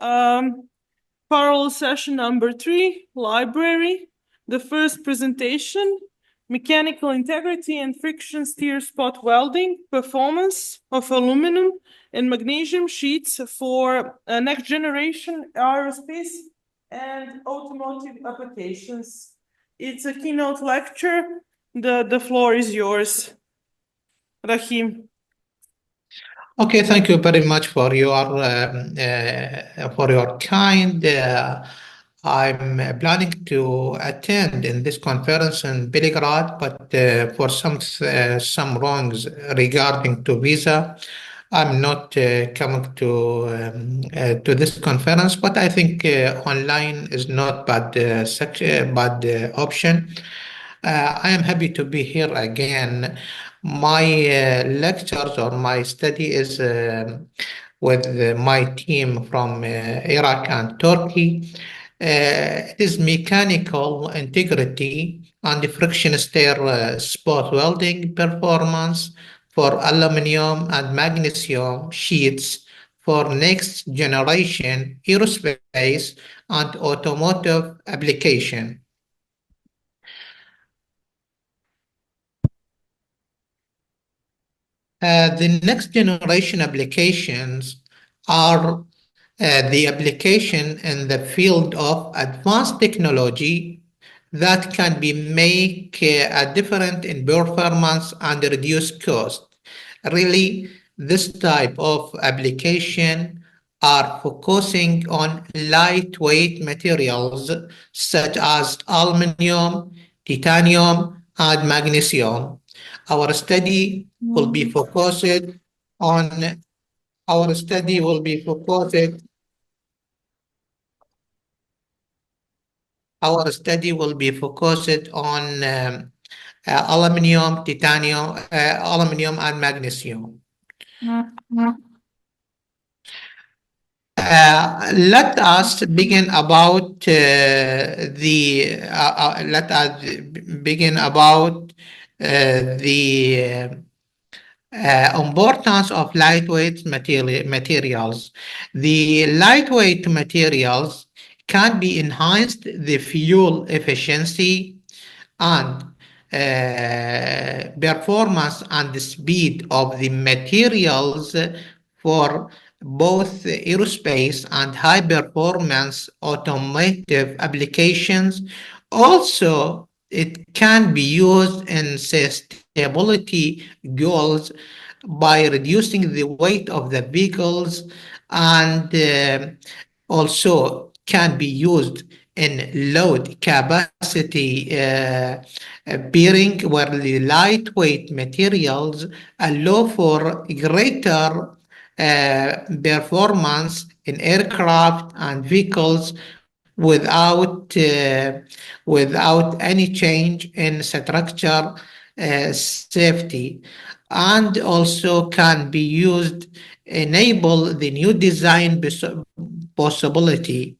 Parallel session number 3, library. The first presentation, mechanical integrity and friction stir spot welding, performance of aluminum and magnesium sheets for next generation aerospace and automotive applications. It's a keynote lecture. The floor is yours, Rahim. Okay, thank you very much for your kind. I'm planning to attend in this conference in Belgrade, but for some wrongs regarding to visa, I'm not coming to this conference. But I think online is not bad option. I am happy to be here again. My lectures or my study is with my team from Iraq and Turkey. It is mechanical integrity and friction stir spot welding performance for aluminum and magnesium sheets for next generation aerospace and automotive application. The next generation applications are the application in the field of advanced technology that can be make a difference in performance and reduce cost. Really, this type of application are focusing on lightweight materials such as aluminum, titanium, and magnesium. Our study will be focused on our study will be focused Our study will be focused on aluminum and magnesium. Let us begin about the importance of lightweight materials. The lightweight materials can be enhanced the fuel efficiency and performance and the speed of the materials for both aerospace and high performance automotive applications. Also, it can be used in sustainability goals by reducing the weight of the vehicles and also can be used in load capacity bearing where the lightweight materials allow for greater performance in aircraft and vehicles without any change in structure safety, and also can be used enable the new design possibility.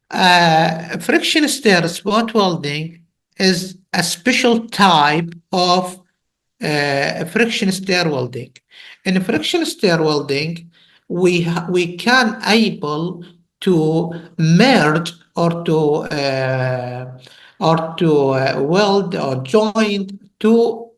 Friction stir spot welding is a special type of friction stir welding. In friction stir welding, we can able to merge weld or join two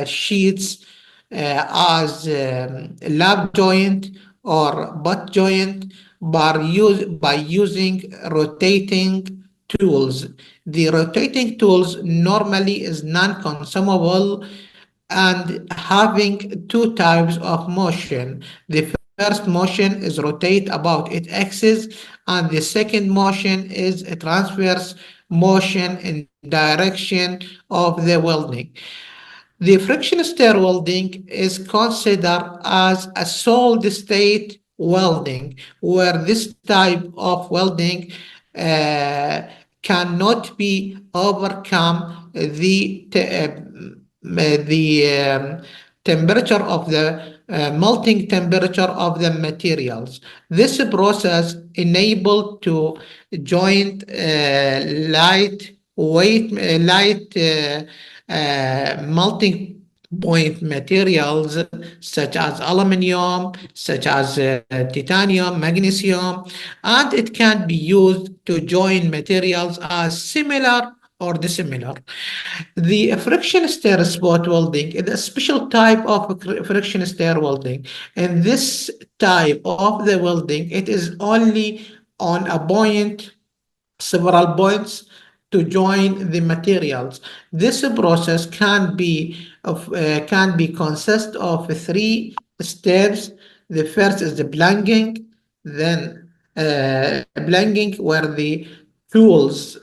sheets as lap joint or butt joint by using rotating tools. The rotating tools normally is non-consumable and having two types of motion. The first motion is rotate about its axis, and the second motion is a transverse motion in direction of the welding. The friction stir welding is considered as a solid state welding, where this type of welding cannot be overcome the temperature of the melting temperature of the materials. This process enabled to joint light melting point materials such as aluminum, such as titanium, magnesium, and it can be used to join materials as similar or dissimilar. The friction stir spot welding is a special type of friction stir welding. In this type of the welding, it is only on a point, several points to join the materials. This process can be consist of three steps. The first is the blanking, then blanking tools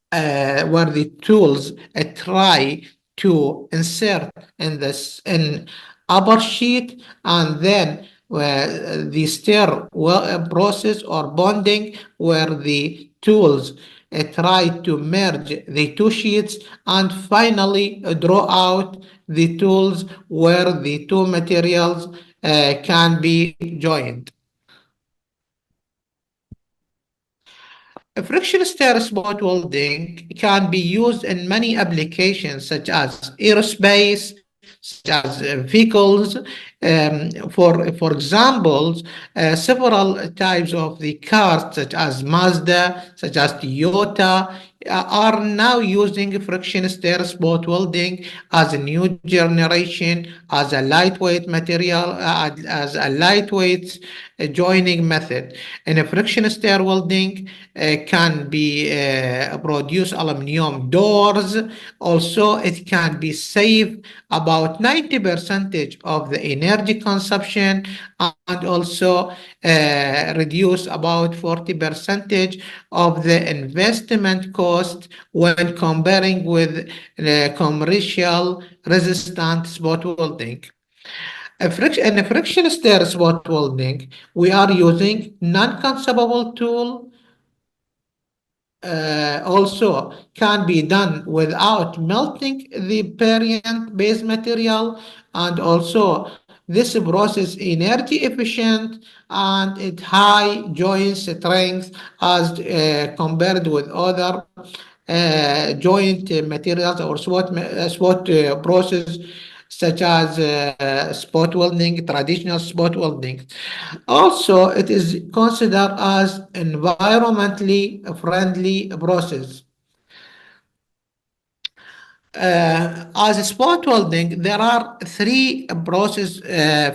where the tools try to insert in this in upper sheet, and then the stir process or bonding where the tools try to merge the two sheets, and finally draw out the tools where the two materials can be joined. A friction stir spot welding can be used in many applications such as aerospace, such as vehicles. For examples, several types of the cars such as Mazda, such as Toyota, are now using friction stir spot welding as a new generation, as a lightweight material, as a lightweight joining method. In a friction stir welding can be produce aluminum doors. Also, it can be save about 90 percentage of the energy consumption, and also reduce about 40 percentage of the investment cost when comparing with commercial resistant spot welding. In a friction stir spot welding, we are using non-consumable tool, also can be done without melting the parent base material, and also this process energy efficient and it high joint strength as compared with other joint materials or spot process such as spot welding, traditional spot welding. Also, it is considered as environmentally friendly process. As a spot welding, there are three process,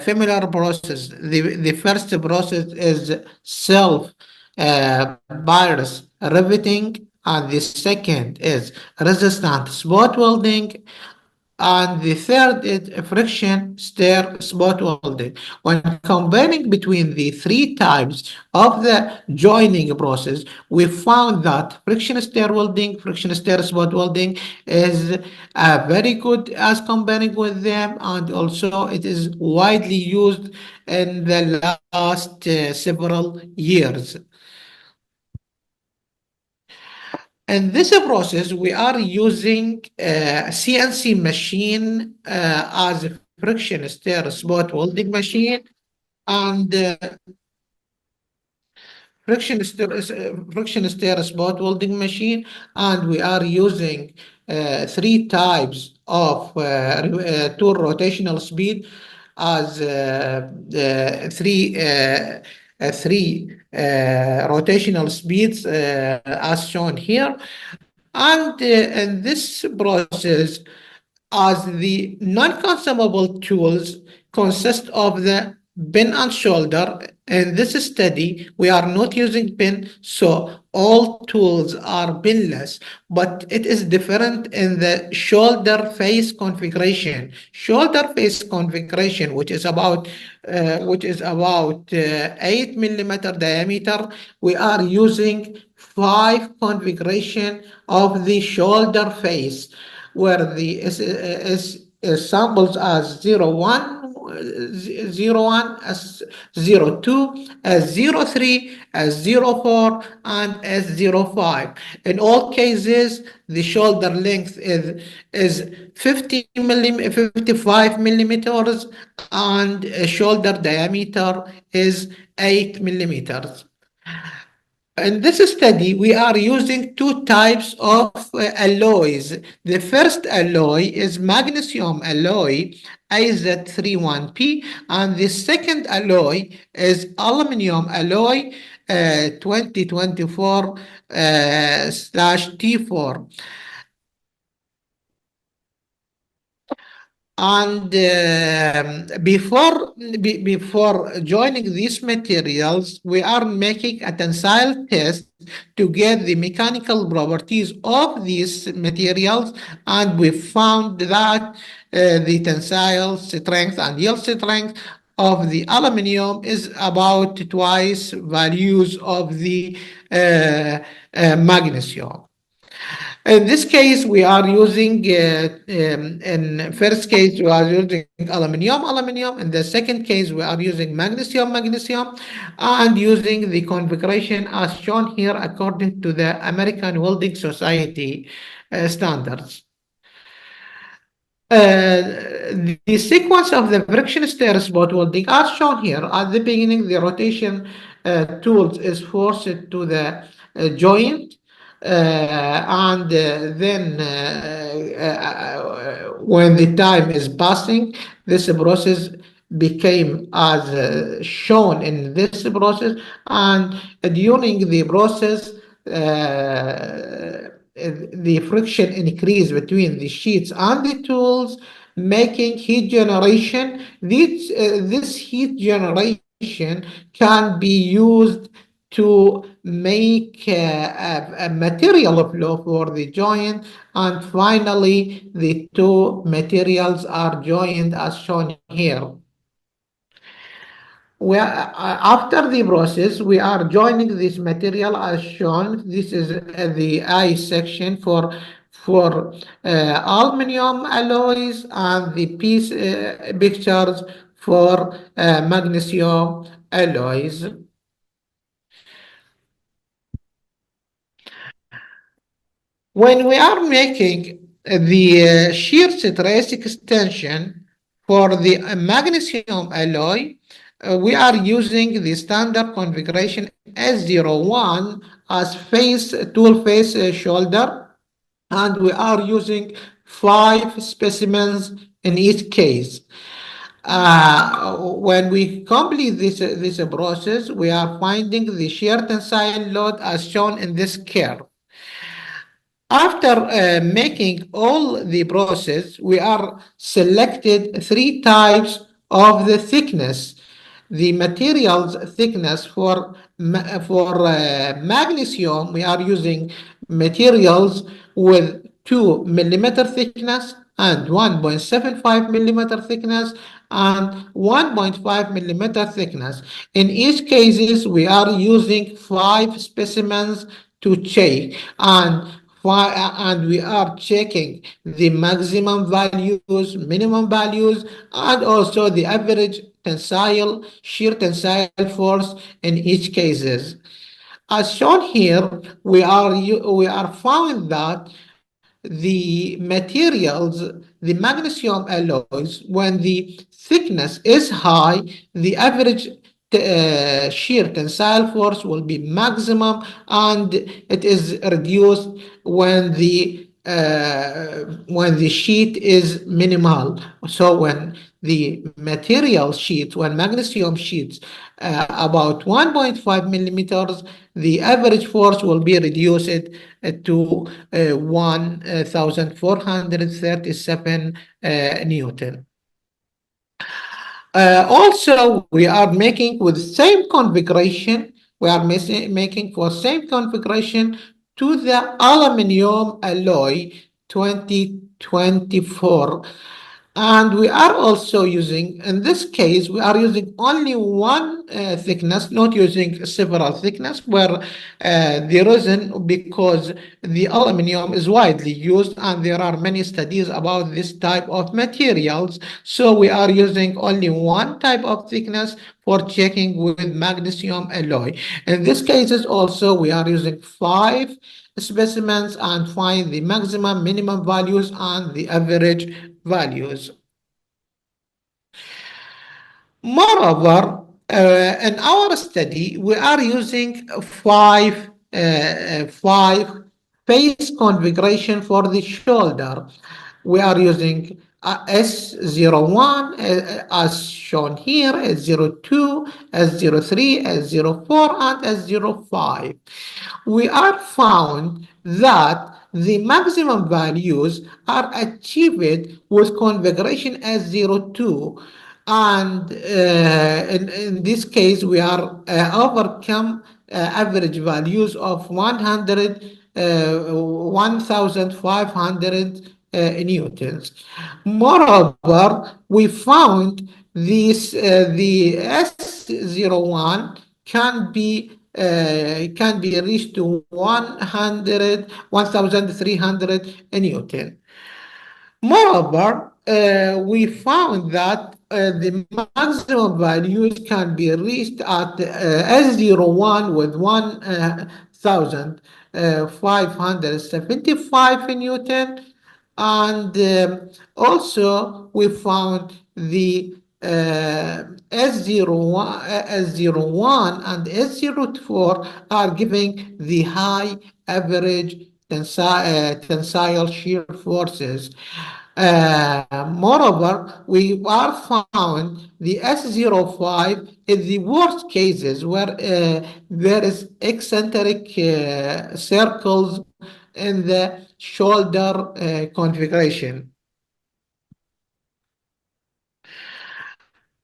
familiar process. The first process is self bias riveting, and the second is resistant spot welding, and the third is friction stir spot welding. When combining between the three types of the joining process, we found that friction stir spot welding is very good as combining with them, and also it is widely used in the last several years. In this process, we are using a CNC machine as a friction stir spot welding machine, and friction stir spot welding machine, and we are using three types of tool rotational speed as three rotational speeds as shown here. And in this process, as the non-consumable tools consist of the pin and shoulder. In this study, we are not using pin, so all tools are pinless, but it is different in the shoulder face configuration. Shoulder face configuration, which is about 8 millimeter diameter, we are using five configuration of the shoulder face, where the is samples as 01, 01, as 02, as 03, as 04, and as 05. In all cases, the shoulder length is 55 millimeters, and shoulder diameter is 8 millimeters. In this study, we are using two types of alloys. The first alloy is magnesium alloy AZ31P, and the second alloy is aluminum alloy 2024 slash T4. And before joining these materials, we are making a tensile test to get the mechanical properties of these materials, and we found that the tensile strength and yield strength of the aluminum is about twice values of the magnesium. In this case, we are using, in first case, we are using aluminum. In the second case, we are using magnesium, and using the configuration as shown here according to the American Welding Society standards. The sequence of the friction stir spot welding as shown here. At the beginning, the rotation tools is forced to the joint, and then when the time is passing, this process became as shown in this process, and during the process, the friction increase between the sheets and the tools, making heat generation. This heat generation can be used to make a material flow for the joint, and finally the two materials are joined as shown here. After the process, we are joining this material as shown. This is the I section for aluminum alloys, and the piece pictures for magnesium alloys. When we are making the shear stress extension for the magnesium alloy, we are using the standard configuration S01 as tool face shoulder, and we are using 5 specimens in each case. When we complete this process, we are finding the shear tensile load as shown in this curve. After making all the process, we are selected 3 types of the thickness. The materials thickness for magnesium, we are using materials with 2 millimeter thickness and 1.75 millimeter thickness and 1.5 millimeter thickness. In each cases, we are using 5 specimens to check, and we are checking the maximum values, minimum values, and also the average shear tensile force in each cases. As shown here, we are found that the materials, the magnesium alloys, when the thickness is high, the average shear tensile force will be maximum, and it is reduced when the sheet is minimal. So when magnesium sheets about 1.5 millimeters, the average force will be reduced to 1437 Newton. Also, we are making with same configuration. We are making for same configuration to the aluminum alloy 2024. And we are also using, in this case, we are using only one thickness, not using several thickness, where the reason because the aluminum is widely used and there are many studies about this type of materials. So we are using only one type of thickness for checking with magnesium alloy. In this cases also, we are using 5 specimens and find the maximum, minimum values and the average values. Moreover, In our study, we are using five face configuration for the shoulder. We are using S01 as shown here, S02, S03, S04, and S05. We are found that the maximum values are achieved with configuration S02, and in this case we are overcome average values of 100 1500 newtons. Moreover, we found the S01 can be reached to 1300 newton. Moreover, we found that the maximum values can be reached at S01 with 1575 Newton, and also we found the S01 and S04 are giving the high average tensile shear forces. Moreover, we are found the S05 in the worst cases where there is eccentric circles in the shoulder configuration.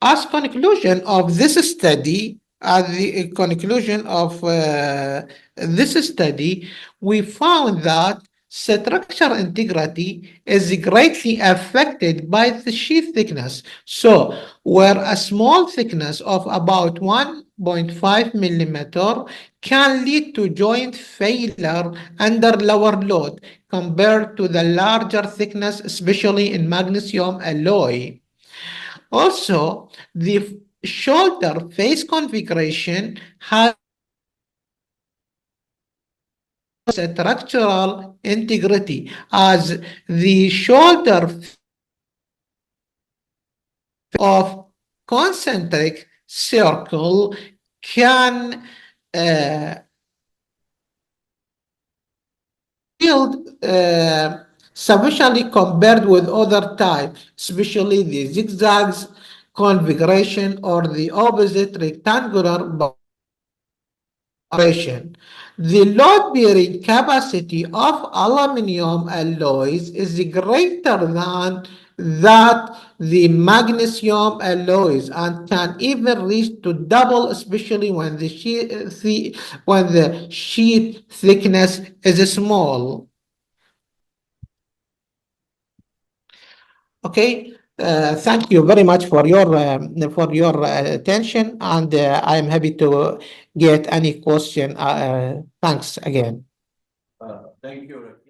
As conclusion of this study, at the conclusion of this study, we found that structure integrity is greatly affected by the sheet thickness. So, where a small thickness of about 1.5 millimeter can lead to joint failure under lower load compared to the larger thickness, especially in magnesium alloy. Also, the shoulder face configuration has structural integrity as the shoulder of concentric circle can uh, yield sufficiently compared with other types, especially the zigzags configuration or the opposite rectangular operation. The load-bearing capacity of aluminum alloys is greater than that the magnesium alloys and can even reach to double, especially when the sheet thickness is small. Okay. Thank you very much for your attention, and I am happy to get any question. Thanks again. Thank you, Rafi.